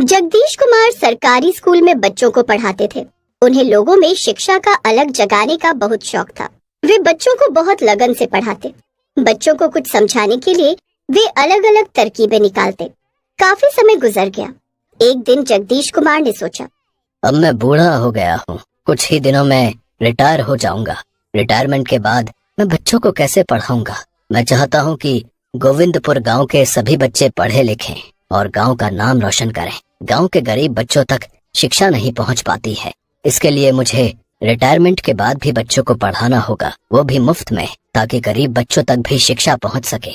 जगदीश कुमार सरकारी स्कूल में बच्चों को पढ़ाते थे। उन्हें लोगों में शिक्षा का अलग जगाने का बहुत शौक था। वे बच्चों को बहुत लगन से पढ़ाते। बच्चों को कुछ समझाने के लिए वे अलग अलग तरकीबें निकालते। काफी समय गुजर गया। एक दिन जगदीश कुमार ने सोचा, अब मैं बूढ़ा हो गया हूँ, कुछ ही दिनों में रिटायर हो जाऊंगा। रिटायरमेंट के बाद मैं बच्चों को कैसे पढ़ाऊंगा? मैं चाहता हूँ कि गोविंदपुर गांव के सभी बच्चे पढ़े लिखें और गांव का नाम रोशन करें। गांव के गरीब बच्चों तक शिक्षा नहीं पहुंच पाती है। इसके लिए मुझे रिटायरमेंट के बाद भी बच्चों को पढ़ाना होगा, वो भी मुफ्त में, ताकि गरीब बच्चों तक भी शिक्षा पहुंच सके।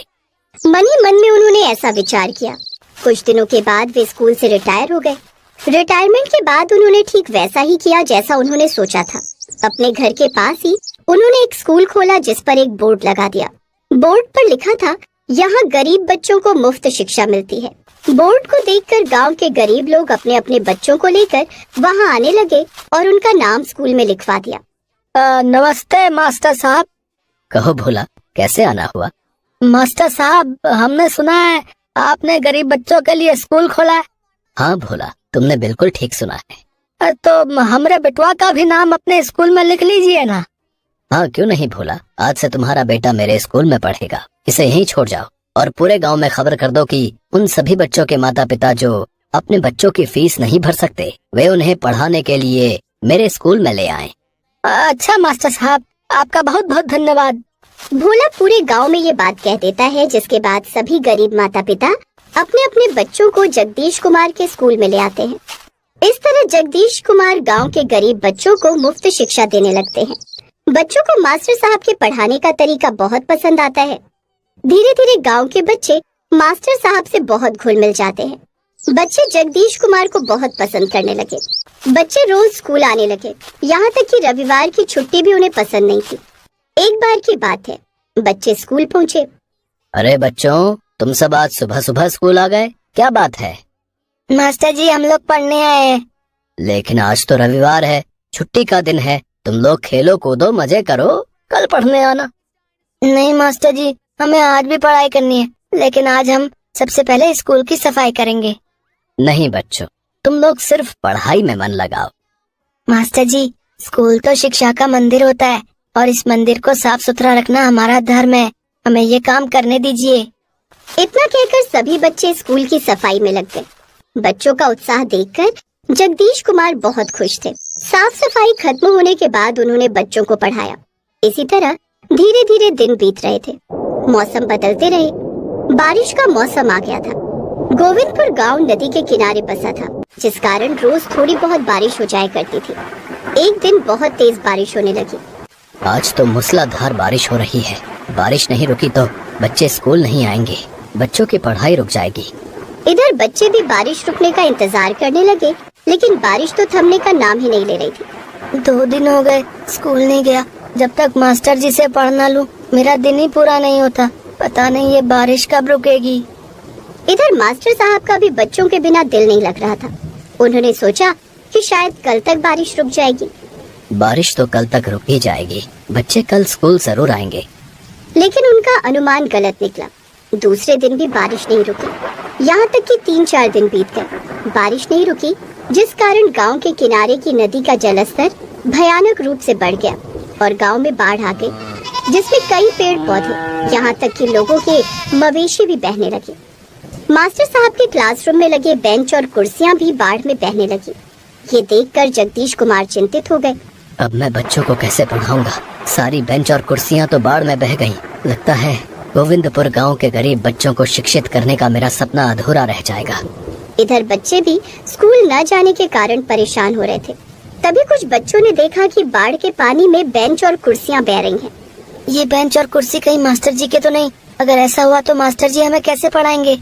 मन ही मन में उन्होंने ऐसा विचार किया। कुछ दिनों के बाद वे स्कूल से रिटायर हो गए। रिटायरमेंट के बाद उन्होंने ठीक वैसा ही किया जैसा उन्होंने सोचा था। अपने घर के पास ही उन्होंने एक स्कूल खोला, जिस पर एक बोर्ड लगा दिया। बोर्ड पर लिखा था, यहाँ गरीब बच्चों को मुफ्त शिक्षा मिलती है। बोर्ड को देखकर गांव के गरीब लोग अपने अपने बच्चों को लेकर वहां आने लगे और उनका नाम स्कूल में लिखवा दिया। नमस्ते मास्टर साहब। कहो भोला, कैसे आना हुआ? मास्टर साहब, हमने सुना है आपने गरीब बच्चों के लिए स्कूल खोला है। हाँ भोला, तुमने बिल्कुल ठीक सुना है। तो हमरे बेटवा का भी नाम अपने स्कूल में लिख लीजिए ना। हाँ, क्यों नहीं भोला, आज से तुम्हारा बेटा मेरे स्कूल में पढ़ेगा। इसे यहीं छोड़ जाओ और पूरे गांव में खबर कर दो कि उन सभी बच्चों के माता पिता जो अपने बच्चों की फीस नहीं भर सकते, वे उन्हें पढ़ाने के लिए मेरे स्कूल में ले आएं। अच्छा मास्टर साहब, आपका बहुत बहुत धन्यवाद। भोला पूरे गांव में ये बात कह देता है, जिसके बाद सभी गरीब माता पिता अपने अपने बच्चों को जगदीश कुमार के स्कूल में ले आते हैं। इस तरह जगदीश कुमार गांव के गरीब बच्चों को मुफ्त शिक्षा देने लगते हैं। बच्चों को मास्टर साहब के पढ़ाने का तरीका बहुत पसंद आता है। धीरे धीरे गांव के बच्चे मास्टर साहब से बहुत घुल मिल जाते हैं। बच्चे जगदीश कुमार को बहुत पसंद करने लगे। बच्चे रोज स्कूल आने लगे, यहाँ तक कि रविवार की छुट्टी भी उन्हें पसंद नहीं थी। एक बार की बात है, बच्चे स्कूल पहुँचे। अरे बच्चों, तुम सब आज सुबह सुबह स्कूल आ गए, क्या बात है? मास्टर जी, हम लोग पढ़ने आए हैं। लेकिन आज तो रविवार है, छुट्टी का दिन है। तुम लोग खेलो कूदो, मजे करो, कल पढ़ने आना। नहीं मास्टर जी, हमें आज भी पढ़ाई करनी है, लेकिन आज हम सबसे पहले स्कूल की सफाई करेंगे। नहीं बच्चों, तुम लोग सिर्फ पढ़ाई में मन लगाओ। मास्टर जी, स्कूल तो शिक्षा का मंदिर होता है और इस मंदिर को साफ सुथरा रखना हमारा धर्म है। हमें ये काम करने दीजिए। इतना कहकर सभी बच्चे स्कूल की सफाई में लग गए। बच्चों का उत्साह देखकर जगदीश कुमार बहुत खुश थे। साफ सफाई खत्म होने के बाद उन्होंने बच्चों को पढ़ाया। इसी तरह धीरे धीरे दिन बीत रहे थे। मौसम बदलते रहे। बारिश का मौसम आ गया था। गोविंदपुर गांव नदी के किनारे बसा था, जिस कारण रोज थोड़ी बहुत बारिश हो जाया करती थी। एक दिन बहुत तेज बारिश होने लगी। आज तो मूसलाधार बारिश हो रही है। बारिश नहीं रुकी तो बच्चे स्कूल नहीं आएंगे, बच्चों की पढ़ाई रुक जाएगी। इधर बच्चे भी बारिश रुकने का इंतजार करने लगे, लेकिन बारिश तो थमने का नाम ही नहीं ले रही थी। 2 दिन हो गए स्कूल नहीं गया। जब तक मास्टर जी से पढ़ ना लूं, मेरा दिन ही पूरा नहीं होता। पता नहीं ये बारिश कब रुकेगी। इधर मास्टर साहब का भी बच्चों के बिना दिल नहीं लग रहा था। उन्होंने सोचा कि शायद कल तक बारिश रुक जाएगी। बारिश तो कल तक रुक ही जाएगी, बच्चे कल स्कूल जरूर आएंगे। लेकिन उनका अनुमान गलत निकला। दूसरे दिन भी बारिश नहीं रुकी, यहाँ तक कि 3-4 दिन बीत गए। बारिश नहीं रुकी, जिस कारण गांव के किनारे की नदी का जलस्तर भयानक रूप से बढ़ गया और गांव में बाढ़ आ गई, जिसमें कई पेड़ पौधे, यहाँ तक कि लोगों के मवेशी भी बहने लगे। मास्टर साहब के क्लासरूम में लगे बेंच और कुर्सियां भी बाढ़ में बहने लगी। ये देखकर जगदीश कुमार चिंतित हो गए। अब मैं बच्चों को कैसे पढ़ाऊंगा? सारी बेंच और कुर्सियां तो बाढ़ में बह गईं। लगता है गोविंदपुर गांव के गरीब बच्चों को शिक्षित करने का मेरा सपना अधूरा रह जाएगा। इधर बच्चे भी स्कूल न जाने के कारण परेशान हो रहे थे। तभी कुछ बच्चों ने देखा कि बाढ़ के पानी में बेंच और कुर्सियां बह रही हैं। ये बेंच और कुर्सी कहीं मास्टर जी के तो नहीं? अगर ऐसा हुआ तो मास्टर जी हमें कैसे पढ़ाएंगे?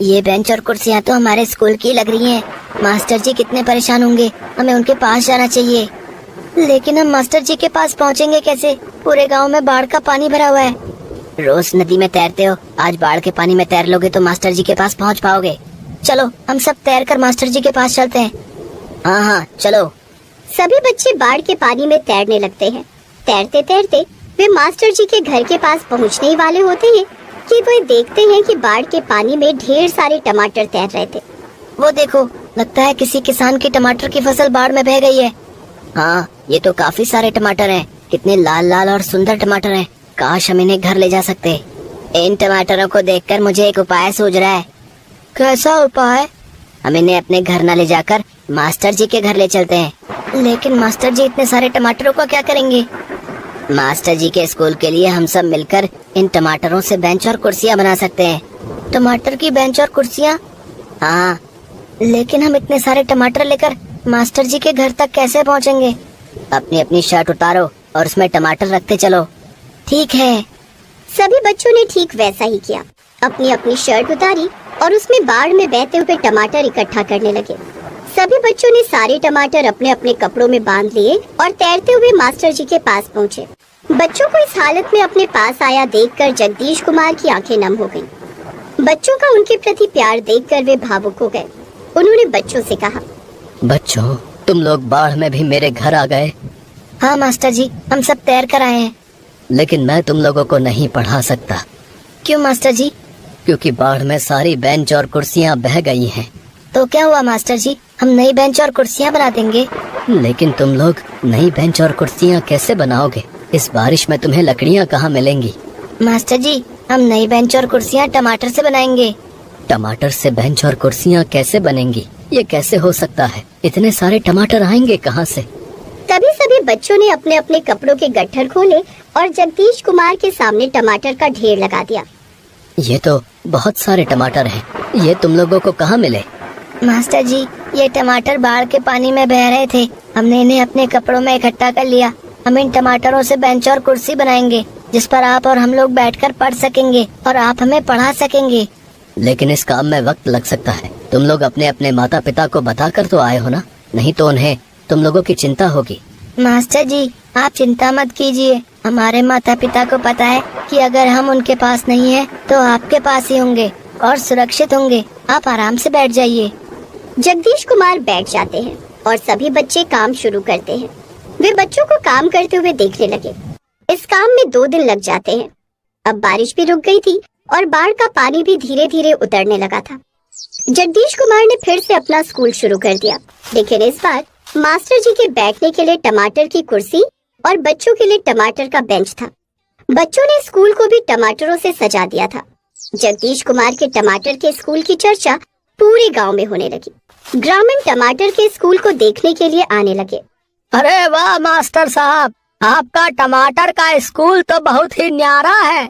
ये बेंच और कुर्सियां तो हमारे स्कूल की लग रही हैं। मास्टर जी कितने परेशान होंगे, हमें उनके पास जाना चाहिए। लेकिन हम मास्टर जी के पास पहुंचेंगे कैसे? पूरे गांव में बाढ़ का पानी भरा हुआ है। रोज नदी में तैरते हो, आज बाढ़ के पानी में तैर लोगे तो मास्टर जी के पास पहुंच पाओगे। चलो हम सब तैर कर मास्टर जी के पास चलते हैं। हाँ हाँ चलो। सभी बच्चे बाढ़ के पानी में तैरने लगते हैं। तैरते तैरते वे मास्टर जी के घर के पास पहुंचने ही वाले होते हैं कि वे देखते हैं कि बाढ़ के पानी में ढेर सारे टमाटर तैर रहे थे। वो देखो, लगता है किसी किसान की टमाटर की फसल बाढ़ में बह गई है। हाँ, ये तो काफी सारे टमाटर हैं। कितने लाल लाल और सुंदर टमाटर हैं। काश हम इन्हें घर ले जा सकते। इन टमाटरों को देखकर मुझे एक उपाय सूझ रहा है। कैसा उपाय? हम इन्हें अपने घर न ले जाकर मास्टर जी के घर ले चलते हैं। लेकिन मास्टर जी इतने सारे टमाटरों का क्या करेंगे? मास्टर जी के स्कूल के लिए हम सब मिलकर इन टमाटरों से बेंच और कुर्सियाँ बना सकते हैं। टमाटर की बेंच और कुर्सियाँ? हाँ, लेकिन हम इतने सारे टमाटर लेकर मास्टर जी के घर तक कैसे पहुँचेंगे? अपनी अपनी शर्ट उतारो और उसमें टमाटर रखते चलो। ठीक है। सभी बच्चों ने ठीक वैसा ही किया। अपनी अपनी शर्ट उतारी और उसमें बाढ़ में बहते हुए टमाटर इकट्ठा करने लगे। सभी बच्चों ने सारे टमाटर अपने अपने कपड़ों में बांध लिए और तैरते हुए मास्टर जी के पास पहुँचे। बच्चों को इस हालत में अपने पास आया देखकर जगदीश कुमार की आंखें नम हो गईं। बच्चों का उनके प्रति प्यार देखकर वे भावुक हो गए। उन्होंने बच्चों से कहा, बच्चों, तुम लोग बाढ़ में भी मेरे घर आ गए। हाँ मास्टर जी, हम सब तैर कर आए हैं। लेकिन मैं तुम लोगों को नहीं पढ़ा सकता। क्यों मास्टर जी? क्योंकि बाढ़ में सारी बेंच और कुर्सियाँ बह गई हैं। तो क्या हुआ मास्टर जी, हम नई बेंच और कुर्सियाँ बना देंगे। लेकिन तुम लोग नई बेंच और कुर्सियाँ कैसे बनाओगे? इस बारिश में तुम्हें लकड़ियाँ कहाँ मिलेंगी? मास्टर जी, हम नई बेंच और कुर्सियाँ टमाटर से बनाएंगे। टमाटर से बेंच और कुर्सियाँ कैसे बनेंगी? ये कैसे हो सकता है? इतने सारे टमाटर आएंगे कहाँ से? तभी सभी बच्चों ने अपने अपने कपड़ों के गट्ठर खोले और जगदीश कुमार के सामने टमाटर का ढेर लगा दिया। ये तो बहुत सारे टमाटर हैं। ये तुम लोगों को कहाँ मिले? मास्टर जी, ये टमाटर बाढ़ के पानी में बह रहे थे। हमने इन्हें अपने कपड़ों में इकट्ठा कर लिया। हम इन टमाटरों से बेंच और कुर्सी बनाएंगे जिस पर आप और हम लोग बैठकर पढ़ सकेंगे और आप हमें पढ़ा सकेंगे। लेकिन इस काम में वक्त लग सकता है। तुम लोग अपने अपने माता पिता को बता कर तो आए हो ना, नहीं तो उन्हें तुम लोगों की चिंता होगी। मास्टर जी, आप चिंता मत कीजिए। हमारे माता पिता को पता है कि अगर हम उनके पास नहीं है तो आपके पास ही होंगे और सुरक्षित होंगे। आप आराम से बैठ जाइए। जगदीश कुमार बैठ जाते हैं और सभी बच्चे काम शुरू करते हैं। वे बच्चों को काम करते हुए देखने लगे। इस काम में 2 दिन लग जाते हैं। अब बारिश भी रुक गई थी और बाढ़ का पानी भी धीरे धीरे उतरने लगा था। जगदीश कुमार ने फिर से अपना स्कूल शुरू कर दिया, लेकिन इस बार मास्टर जी के बैठने के लिए टमाटर की कुर्सी और बच्चों के लिए टमाटर का बेंच था। बच्चों ने स्कूल को भी टमाटरों से सजा दिया था। जगदीश कुमार के टमाटर के स्कूल की चर्चा पूरे गांव में होने लगी। ग्रामीण टमाटर के स्कूल को देखने के लिए आने लगे। अरे वाह मास्टर साहब, आपका टमाटर का स्कूल तो बहुत ही न्यारा है।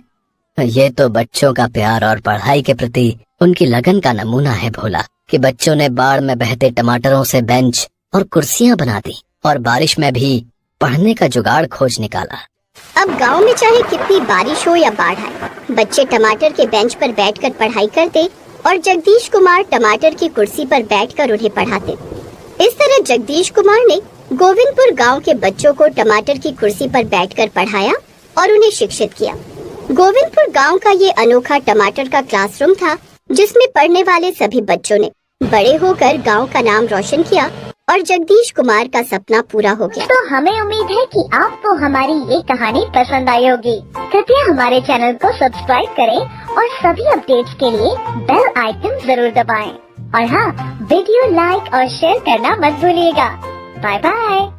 ये तो बच्चों का प्यार और पढ़ाई के प्रति उनकी लगन का नमूना है भोला, कि बच्चों ने बाढ़ में बहते टमाटरों से बेंच और कुर्सियां बना दी और बारिश में भी पढ़ने का जुगाड़ खोज निकाला। अब गांव में चाहे कितनी बारिश हो या बाढ़ आए, बच्चे टमाटर के बेंच पर बैठकर पढ़ाई करते और जगदीश कुमार टमाटर की कुर्सी पर बैठकर उन्हें पढ़ाते। इस तरह जगदीश कुमार ने गोविंदपुर गांव के बच्चों को टमाटर की कुर्सी पर बैठकर पढ़ाया और उन्हें शिक्षित किया। गोविंदपुर गांव का ये अनोखा टमाटर का क्लासरूम था, जिसमें पढ़ने वाले सभी बच्चों ने बड़े होकर गांव का नाम रोशन किया और जगदीश कुमार का सपना पूरा हो गया। तो हमें उम्मीद है कि आपको हमारी ये कहानी पसंद आई होगी। कृपया हमारे चैनल को सब्सक्राइब करें और सभी अपडेट्स के लिए बेल आइकन जरूर दबाएं। और हाँ, वीडियो लाइक और शेयर करना मत भूलिएगा। Bye bye.